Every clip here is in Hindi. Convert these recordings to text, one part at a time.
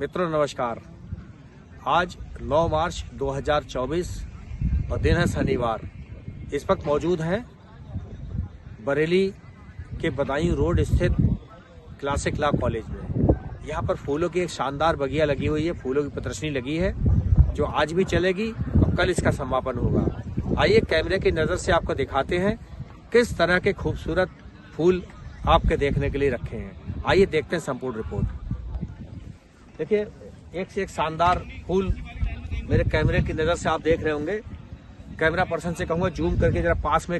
मित्रों नमस्कार। आज 9 मार्च 2024 और दिन है शनिवार। इस वक्त मौजूद हैं बरेली के बदायूं रोड स्थित क्लासिक लॉ कॉलेज में। यहाँ पर फूलों की एक शानदार बगिया लगी हुई है, फूलों की प्रदर्शनी लगी है जो आज भी चलेगी और कल इसका समापन होगा। आइए कैमरे की नज़र से आपको दिखाते हैं किस तरह के खूबसूरत फूल आपके देखने के लिए रखे हैं। आइए देखते हैं संपूर्ण रिपोर्ट। देखिए, एक से एक शानदार फूल मेरे कैमरे की नज़र से आप देख रहे होंगे। कैमरा पर्सन से कहूँगा जूम करके जरा पास में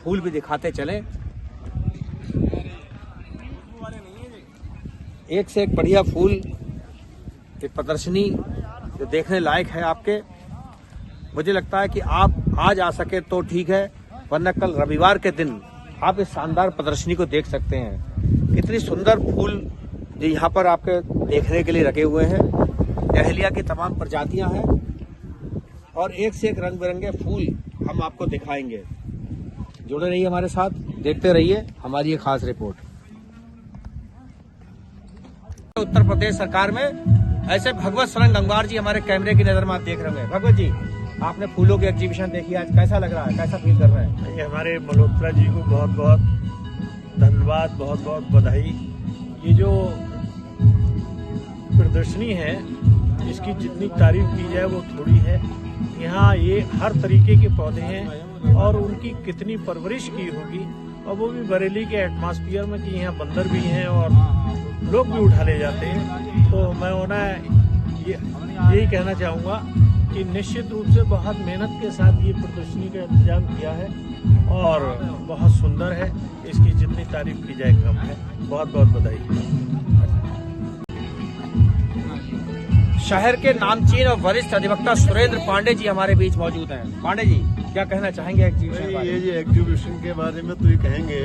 फूल भी दिखाते चलें। एक से एक बढ़िया फूल, एक प्रदर्शनी जो देखने लायक है आपके। मुझे लगता है कि आप आज आ सके तो ठीक है, वरना कल रविवार के दिन आप इस शानदार प्रदर्शनी को देख सकते हैं। कितनी सुंदर फूल जो यहाँ पर आपके देखने के लिए रखे हुए हैं। डहलिया की तमाम प्रजातियां हैं और एक से एक रंग बिरंगे फूल हम आपको दिखाएंगे। जुड़े रहिए हमारे साथ, देखते रहिए हमारी ये खास रिपोर्ट। उत्तर प्रदेश सरकार में ऐसे भगवत शरण गंगवार जी हमारे कैमरे की नजर में आप देख रहे होंगे। भगवत जी, आपने फूलों की एग्जीबिशन देखी, आज कैसा लग रहा है, कैसा फील कर रहे हैं? ये हमारे मल्होत्रा जी को बहुत बहुत धन्यवाद, बहुत बहुत बधाई। ये जो प्रदर्शनी है इसकी जितनी तारीफ की जाए वो थोड़ी है। यहाँ ये हर तरीके के पौधे हैं और उनकी कितनी परवरिश की होगी, और वो भी बरेली के एटमॉस्फेयर में कि यहाँ बंदर भी हैं और लोग भी उठा ले जाते हैं। तो मैं उन्हें यही कहना चाहूँगा कि निश्चित रूप से बहुत मेहनत के साथ ये प्रदर्शनी का इंतजाम किया है और बहुत सुंदर है। इसकी जितनी तारीफ की जाए कम है। बहुत बहुत बधाई। शहर के नामचीन और वरिष्ठ अधिवक्ता सुरेंद्र पांडे जी हमारे बीच मौजूद हैं। पांडे जी, क्या कहना चाहेंगे एग्जीबिशन के बारे में? ये एग्जीबिशन के बारे में तो ये कहेंगे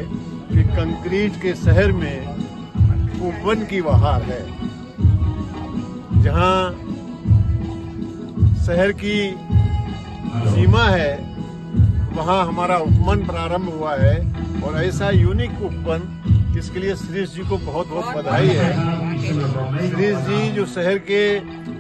कि कंक्रीट के शहर में उपवन की बहार है। जहाँ शहर की सीमा है वहाँ हमारा उपवन प्रारंभ हुआ है और ऐसा यूनिक उपवन, इसके लिए श्रीश जी को बहुत बहुत बधाई है। श्रीश जी जो शहर के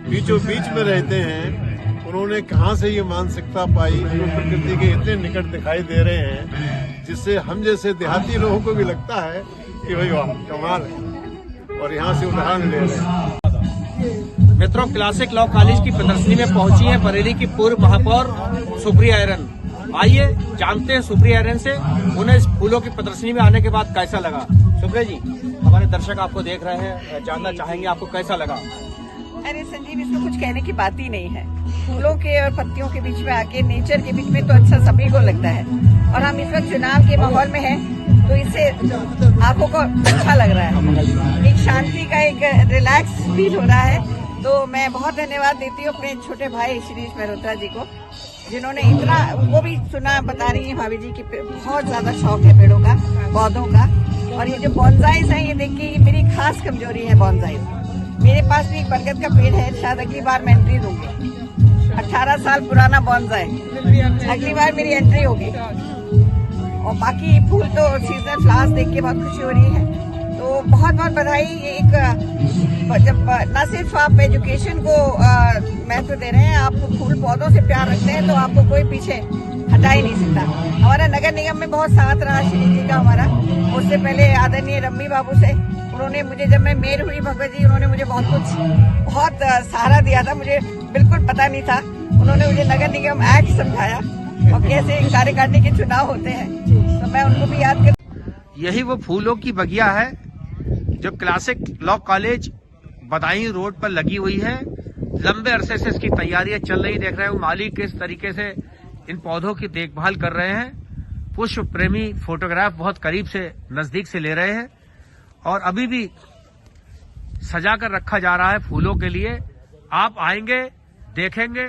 बीचों बीच में रहते हैं, उन्होंने कहाँ से ये मानसिकता पाई जो प्रकृति के इतने निकट दिखाई दे रहे हैं, जिससे हम जैसे देहाती लोगों को भी लगता है कि भाई वाह कमाल है, और यहाँ से उदाहरण ले रहे हैं। मित्रों, क्लासिक लॉ कॉलेज की प्रदर्शनी में पहुंची है बरेली की पूर्व महापौर सुप्रिया एरन। आइए जानते हैं सुप्रिया एरन से उन्हें इस फूलों की प्रदर्शनी में आने के बाद कैसा लगा। सुप्रिया जी, हमारे दर्शक आपको देख रहे हैं, जानना चाहेंगे आपको कैसा लगा? अरे संजीव, इसमें कुछ कहने की बात ही नहीं है। फूलों के और पत्तियों के बीच में आके, नेचर के बीच में तो अच्छा सभी को लगता है। और हम इस वक्त चुनाव के माहौल में हैं, तो इससे आंखों को अच्छा लग रहा है। एक शांति का, एक रिलैक्स फील हो रहा है। तो मैं बहुत धन्यवाद देती हूँ अपने छोटे भाई श्रीश मल्होत्रा जी को, जिन्होंने इतना, वो भी सुना, बता रही है भाभी जी की बहुत ज्यादा शौक है पेड़ों का, पौधों का। और ये जो बॉन्जाइज है, ये देखिए मेरी खास कमजोरी है बॉन्जाइज। मेरे पास भी एक बरगद का पेड़ है, शायद अगली बार मैं एंट्री दूंगी। 18 साल पुराना बॉन्जाई, अगली बार मेरी एंट्री होगी। और बाकी फूल तो सीजनल फ्लावर्स देख के बहुत खुशी हो रही है। तो बहुत बहुत बधाई। एक जब न सिर्फ आप एजुकेशन को महत्व दे रहे हैं, आप फूल पौधों से प्यार रखते हैं, तो आपको कोई पीछे हटा ही नहीं सकता। हमारा नगर निगम में बहुत साथ रहा श्री जी का हमारा। उससे पहले आदरणीय रम्मी बाबू से, उन्होंने मुझे, जब मैं मेयर हुई भगवत जी, उन्होंने मुझे बहुत सहारा दिया था। मुझे बिल्कुल पता नहीं था। उन्होंने मुझे नगर निगम एक्ट समझाया और कैसे कार्यकारिणी के चुनाव होते हैं, तो मैं उनको भी याद कर। यही वो फूलों की बगिया है जो classic law college Budaun road पर लगी हुई है। लंबे अरसे से इसकी तैयारियां चल रही, देख रहे हो माली किस तरीके से इन पौधों की देखभाल कर रहे हैं। पुष्प प्रेमी फोटोग्राफ बहुत करीब से, नजदीक से ले रहे हैं और अभी भी सजा कर रखा जा रहा है फूलों के लिए। आप आएंगे, देखेंगे,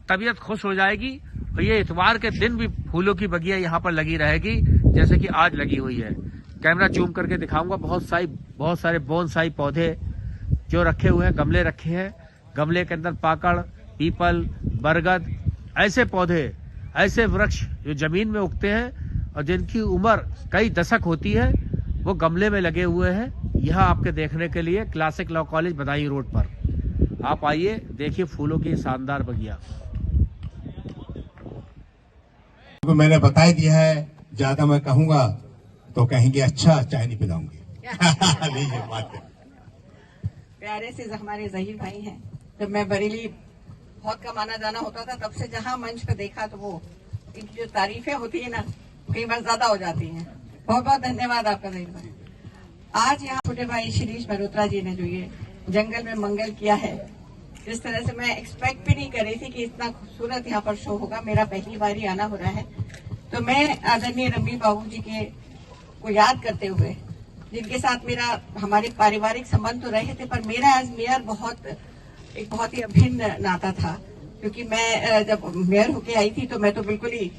तबीयत खुश हो जाएगी। और ये इतवार के दिन भी फूलों की बगिया यहाँ पर लगी रहेगी जैसे कि आज लगी हुई है। कैमरा जूम करके दिखाऊंगा। बहुत सारे बोनसाई पौधे जो रखे हुए हैं, गमले रखे हैं। गमले के अंदर पाकड़, पीपल, बरगद, ऐसे पौधे, ऐसे वृक्ष जो जमीन में उगते हैं और जिनकी उम्र कई दशक होती है, वो गमले में लगे हुए हैं। यहाँ आपके देखने के लिए classic law college Budaun road पर। आप आइए, देखिए फूलों की शानदार बगिया। तो मैंने बता ही दिया है, ज्यादा मैं कहूंगा तो कहेंगे अच्छा चाय नहीं पिलाऊंगी। लीजिए बात है। प्यारे से हमारे जहीर भाई हैं। जब मैं बरेली बहुत कम आना जाना होता था, तब से जहाँ मंच पे देखा तो वो इनकी जो तारीफें होती है ना, कई बार ज्यादा हो जाती हैं। बहुत बहुत धन्यवाद आपका जहीर भाई। आज यहाँ छोटे भाई शिरीष मल्होत्रा जी ने जो ये जंगल में मंगल किया है, जिस तरह से मैं एक्सपेक्ट भी नहीं कर रही थी कि इतना खूबसूरत यहाँ पर शो होगा। मेरा पहली बार ही आना हो रहा है, तो मैं आदरणीय रवि बाबू जी के को याद करते हुए, जिनके साथ मेरा हमारे पारिवारिक संबंध तो रहे थे, पर मेरा आज मेयर एक बहुत ही अभिन्न नाता था। क्योंकि मैं जब मेयर होके आई थी तो मैं तो बिल्कुल ही,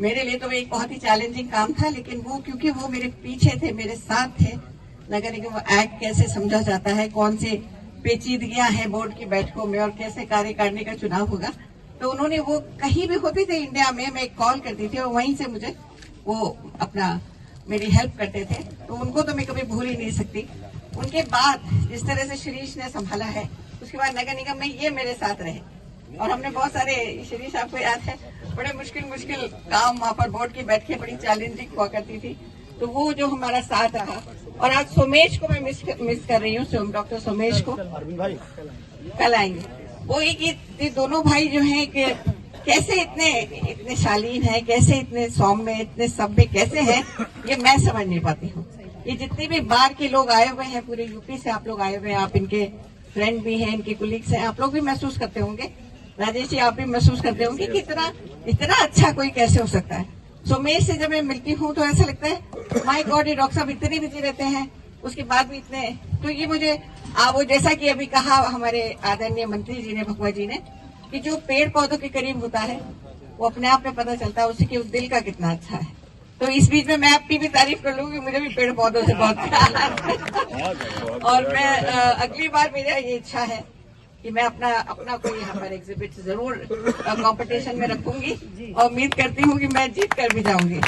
मेरे लिए तो एक बहुत ही चैलेंजिंग काम था, लेकिन वो क्योंकि वो मेरे पीछे थे, मेरे साथ थे, नगर निगम एक्ट कैसे समझा जाता है, कौन से पेचीदगियां हैं बोर्ड की बैठकों में और कैसे कार्यकारिणी का चुनाव होगा, तो उन्होंने वो कहीं भी होते थे इंडिया में, मैं कॉल करती थी और वहीं से मुझे वो अपना मेरी हेल्प करते थे। तो उनको तो मैं कभी भूल ही नहीं सकती। उनके बाद जिस तरह से शिरीष ने संभाला है, उसके बाद नगर निगम में ये मेरे साथ रहे और हमने बहुत सारे, शिरीष आपको याद है, बड़े मुश्किल काम वहाँ पर बोर्ड की बैठकें बड़ी चैलेंजिंग हुआ करती थी, तो वो जो हमारा साथ रहा। और आज सोमेश को मैं मिस कर रही हूँ, डॉक्टर सोमेश को कल आएंगे। वो एक ये दोनों भाई जो हैं कि कैसे इतने शालीन है, कैसे इतने सौम्य, इतने सभ्य कैसे हैं, ये मैं समझ नहीं पाती हूँ। ये जितने भी बाहर के लोग आए हुए हैं, पूरे यूपी से आप लोग आए हुए हैं, आप इनके फ्रेंड भी हैं, इनके कुलीग्स हैं, आप लोग भी महसूस करते होंगे, राजेश जी आप भी महसूस करते होंगे कि इतना अच्छा कोई कैसे हो सकता है। सोमेश से जब मैं मिलती हूँ तो ऐसा लगता है माय गॉड, ये डॉक्टर साहब इतने बिजी रहते हैं, उसके बाद भी इतने, तो ये मुझे वो जैसा कि अभी कहा हमारे आदरणीय मंत्री जी ने, भगवा जी ने, कि जो पेड़ पौधों के करीब होता है वो अपने आप में पता चलता है उसे कि उस दिल का कितना अच्छा है। तो इस बीच में मैं आपकी भी तारीफ कर लूंगी, मुझे भी पेड़ पौधों से बहुत प्यार है। और मैं अगली बार मेरा ये इच्छा है कि मैं अपना कोई यहाँ पर एग्जिबिट जरूर कंपटीशन में रखूंगी और उम्मीद करती हूँ कि मैं जीत कर भी जाऊंगी।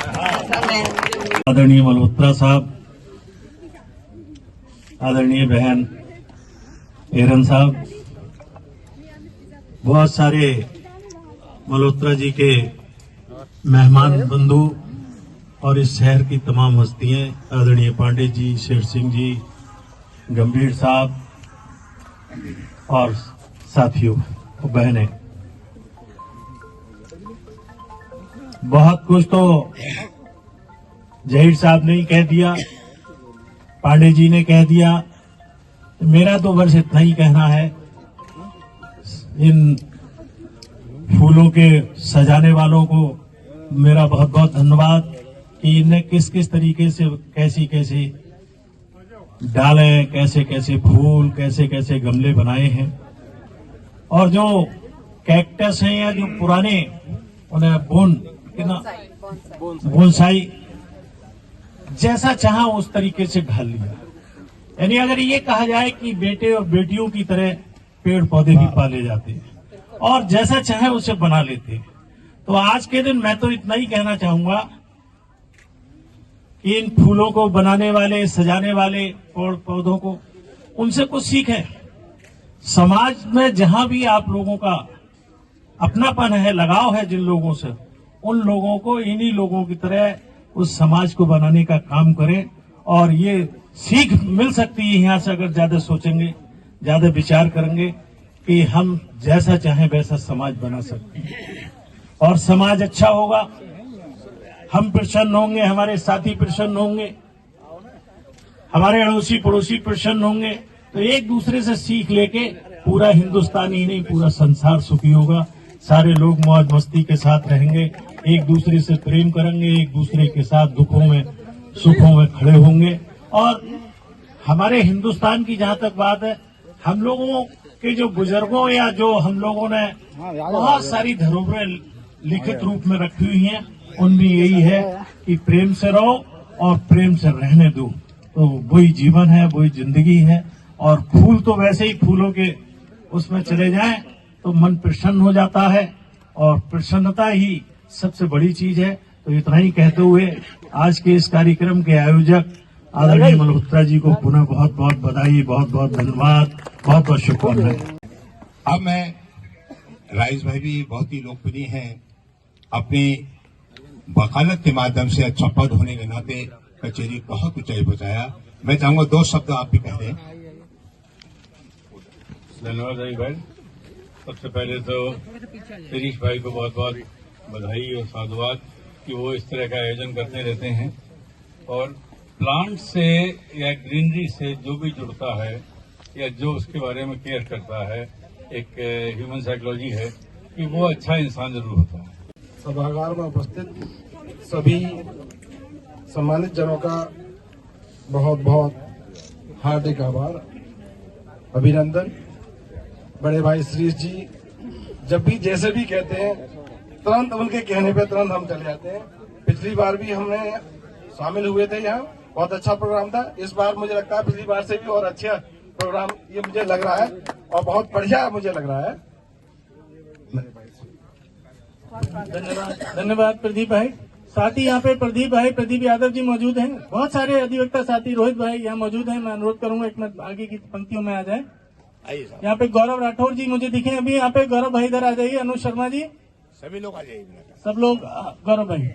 आदरणीय मल्होत्रा साहब, आदरणीय बहन एरन साहब, बहुत सारे मल्होत्रा जी के मेहमान बंधु और इस शहर की तमाम हस्तियां, आदरणीय पांडे जी, शेर सिंह जी, गंभीर साहब और साथियों और बहनें, बहुत कुछ तो जहीर साहब ने ही कह दिया, पांडे जी ने कह दिया। मेरा तो बस इतना ही कहना है, इन फूलों के सजाने वालों को मेरा बहुत बहुत धन्यवाद कि इनने किस किस तरीके से कैसी डाले, कैसे फूल, कैसे गमले बनाए हैं। और जो कैक्टस हैं या जो पुराने उन्हें बोनसाई जैसा चाहा उस तरीके से ढाल लिया। यानी अगर ये कहा जाए कि बेटे और बेटियों की तरह पेड़ पौधे भी पाले जाते हैं और जैसा चाहे उसे बना लेते हैं। तो आज के दिन मैं तो इतना ही कहना चाहूंगा कि इन फूलों को बनाने वाले, सजाने वाले पौधों को, उनसे कुछ सीखें। समाज में जहां भी आप लोगों का अपनापन है, लगाव है जिन लोगों से, उन लोगों को इन्हीं लोगों की तरह उस समाज को बनाने का काम करें। और ये सीख मिल सकती है यहाँ से, अगर ज्यादा सोचेंगे, ज्यादा विचार करेंगे कि हम जैसा चाहें वैसा समाज बना सकते हैं। और समाज अच्छा होगा, हम प्रसन्न होंगे, हमारे साथी प्रसन्न होंगे, हमारे अड़ोसी पड़ोसी प्रसन्न होंगे, तो एक दूसरे से सीख लेके पूरा हिंदुस्तान ही नहीं पूरा संसार सुखी होगा। सारे लोग मौज मस्ती के साथ रहेंगे, एक दूसरे से प्रेम करेंगे, एक दूसरे के साथ दुखों में सुखों में खड़े होंगे। और हमारे हिंदुस्तान की जहां तक बात है, हम लोगों के जो बुजुर्गों या जो हम लोगों ने बहुत सारी धरोहरें लिखित रूप में रखी हुई हैं, उनमें यही है कि प्रेम से रहो और प्रेम से रहने दो। तो वही जीवन है, वही जिंदगी है। और फूल तो वैसे ही फूलों के उसमें चले जाएं तो मन प्रसन्न हो जाता है, और प्रसन्नता ही सबसे बड़ी चीज है। तो इतना ही कहते हुए आज के इस कार्यक्रम के आयोजक आदरणीय मल्होत्रा जी को पुनः बहुत बहुत बधाई, बहुत बहुत धन्यवाद, बहुत बहुत शुभकामनाएं। अब मैं राइस भाई भी बहुत ही लोकप्रिय हैं, अपनी वकालत के माध्यम से अच्छा पद होने के नाते कचेरी बहुत ऊंचाई पहुंचाया। मैं चाहूंगा 2 शब्द आप भी कह दें। धन्यवाद भाई। सबसे पहले तो शिरीष भाई को बहुत बहुत बधाई और साधुवाद कि वो इस तरह का आयोजन करते रहते हैं और प्लांट से या ग्रीनरी से जो भी जुड़ता है या जो उसके बारे में केयर करता है, एक ह्यूमन साइकोलॉजी है कि वो अच्छा इंसान जरूर होता है। सभागार में उपस्थित सभी सम्मानित जनों का बहुत बहुत हार्दिक आभार, अभिनंदन। बड़े भाई श्रीष जी जब भी जैसे भी कहते हैं तुरंत उनके कहने पे तुरंत हम चले जाते हैं। पिछली बार भी हमने शामिल हुए थे, यहाँ बहुत अच्छा प्रोग्राम था। इस बार मुझे लगता है पिछली बार से भी और अच्छा प्रोग्राम ये मुझे लग रहा है और बहुत बढ़िया मुझे लग रहा है। धन्यवाद प्रदीप भाई। साथ ही यहाँ पे प्रदीप यादव जी मौजूद हैं। बहुत सारे अधिवक्ता साथी रोहित भाई यहाँ मौजूद हैं। मैं अनुरोध करूंगा एक मिनट आगे की पंक्तियों में आ जाए। यहाँ पे गौरव राठौर जी मुझे दिखे अभी। यहाँ पे गौरव भाई इधर आ जाइए। अनुज शर्मा जी, सभी लोग आ जाइए। सब लोग, गौरव भाई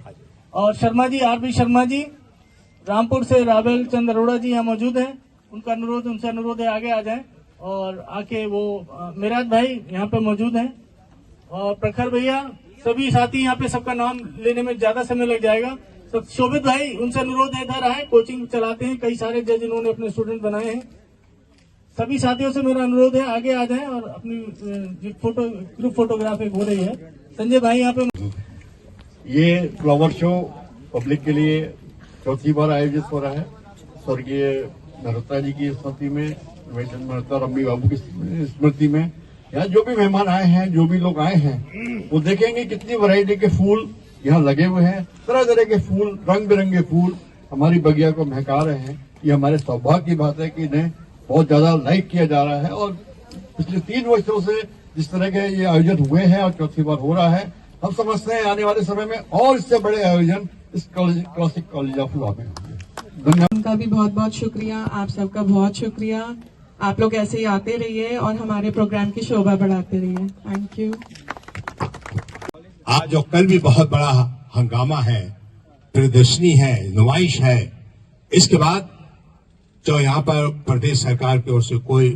और शर्मा जी, आर बी शर्मा जी। रामपुर से राबेल चंद अरोड़ा जी यहाँ मौजूद हैं। उनसे अनुरोध है आगे आ जाए और आके वो मेराज भाई यहाँ पे मौजूद हैं और प्रखर भैया, सभी साथी यहाँ पे। सबका नाम लेने में ज्यादा समय लग जाएगा। सब शोभित भाई, उनसे अनुरोध है इधर आए। कोचिंग चलाते हैं, कई सारे जज इन्होंने अपने स्टूडेंट बनाए हैं। सभी साथियों से मेरा अनुरोध है आगे आ जाएं और अपनी ग्रुप फोटोग्राफ एक हो रही है। संजय भाई यहाँ पे। ये फ्लावर शो पब्लिक के लिए चौथी बार आयोजित हो रहा है। स्वर्गीय मल्होत्रा जी की स्मृति में, मल्होत्रा रम्मी बाबू की स्मृति में। यहाँ जो भी मेहमान आए हैं, जो भी लोग आए हैं, वो देखेंगे कितनी वैरायटी के फूल यहाँ लगे हुए हैं। तरह तरह के फूल, रंग बिरंगे फूल हमारी बगिया को महका रहे हैं। ये हमारे सौभाग्य की बात है कि इन्हें बहुत ज्यादा लाइक किया जा रहा है और पिछले 3 वर्षों से जिस तरह के ये आयोजन हुए हैं और चौथी बार हो रहा है, हम समझते हैं आने वाले समय में और इससे बड़े आयोजन इस क्लासिक कॉलेज ऑफ लॉ में होंगे। धन्यवाद। उनका भी बहुत बहुत शुक्रिया, आप सबका बहुत शुक्रिया। आप लोग ऐसे ही आते रहिए और हमारे प्रोग्राम की शोभा बढ़ाते रहिए। Thank you. आज जो कल भी बहुत बड़ा हंगामा है, प्रदर्शनी है, नुमाइश है, इसके बाद जो यहाँ पर प्रदेश सरकार की ओर से कोई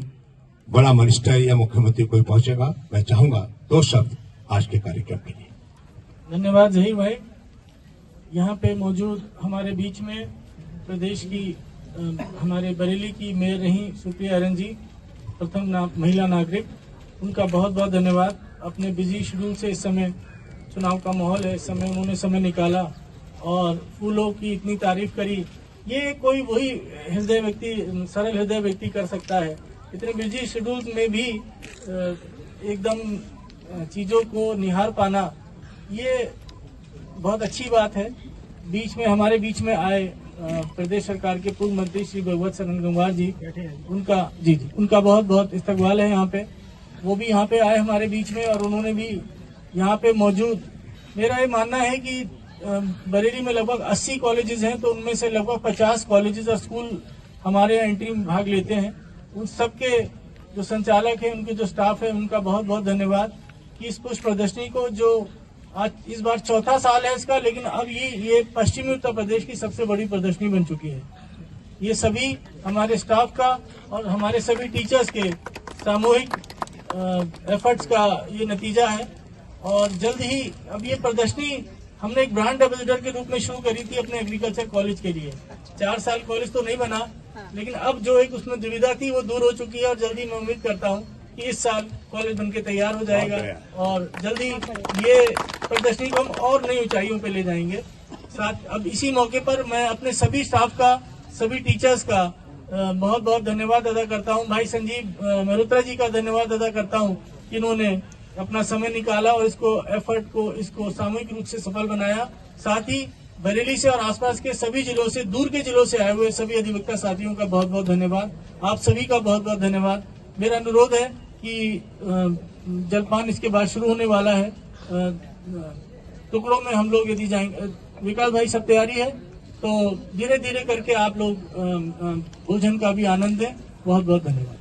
बड़ा मिनिस्टर या मुख्यमंत्री कोई पहुंचेगा, मैं चाहूंगा 2 शब्द आज के कार्यक्रम के लिए। धन्यवाद जही भाई। यहाँ पे मौजूद हमारे बीच में प्रदेश की हमारे बरेली की मेयर रही सुप्रिया अरन जी, प्रथम महिला नागरिक, उनका बहुत बहुत धन्यवाद। अपने बिजी शेड्यूल से इस समय चुनाव का माहौल है, इस समय उन्होंने समय निकाला और फूलों की इतनी तारीफ करी। ये कोई वही हृदय व्यक्ति, सरल हृदय व्यक्ति कर सकता है। इतने बिजी शेड्यूल में भी एकदम चीजों को निहार पाना, ये बहुत अच्छी बात है। हमारे बीच में आए प्रदेश सरकार के पूर्व मंत्री श्री भगवत सरन गंगवार जी, उनका बहुत बहुत इस्तकबाल है यहाँ पे। वो भी यहाँ पे आए हमारे बीच में और उन्होंने भी यहाँ पे मौजूद। मेरा ये मानना है कि बरेली में लगभग 80 कॉलेजेस हैं, तो उनमें से लगभग 50 कॉलेजेस और स्कूल हमारे यहाँ एंट्री में भाग लेते हैं। उन सबके जो संचालक हैं, उनके जो स्टाफ है, उनका बहुत बहुत धन्यवाद कि इस पुष्प प्रदर्शनी को, जो आज इस बार 4था साल है इसका, लेकिन अब ये पश्चिमी उत्तर प्रदेश की सबसे बड़ी प्रदर्शनी बन चुकी है। ये सभी हमारे स्टाफ का और हमारे सभी टीचर्स के सामूहिक एफर्ट्स का ये नतीजा है। और जल्द ही अब ये प्रदर्शनी हमने एक ब्रांड एम्बेसडर के रूप में शुरू करी थी अपने एग्रीकल्चर कॉलेज के लिए। 4 साल कॉलेज तो नहीं बना, लेकिन अब जो एक उसमें दुविधा थी वो दूर हो चुकी है और जल्दी मैं उम्मीद करता हूँ कि इस साल कॉलेज बनके तैयार हो जाएगा और जल्दी ये प्रदर्शनी को हम और नई ऊंचाइयों पे ले जाएंगे। साथ अब इसी मौके पर मैं अपने सभी स्टाफ का, सभी टीचर्स का बहुत बहुत धन्यवाद अदा करता हूँ। भाई संजीव मल्होत्रा जी का धन्यवाद अदा करता हूँ, इन्होंने अपना समय निकाला और इसको सामूहिक रूप से सफल बनाया। साथ ही बरेली से और आसपास के सभी जिलों से, दूर के जिलों से आए हुए सभी अधिवक्ता साथियों का बहुत बहुत धन्यवाद। आप सभी का बहुत बहुत धन्यवाद। मेरा अनुरोध है कि जलपान इसके बाद शुरू होने वाला है। टुकड़ों में हम लोग यदि जाएंगे, विकास भाई सब तैयारी है, तो धीरे धीरे करके आप लोग भोजन का भी आनंद दें। बहुत बहुत धन्यवाद।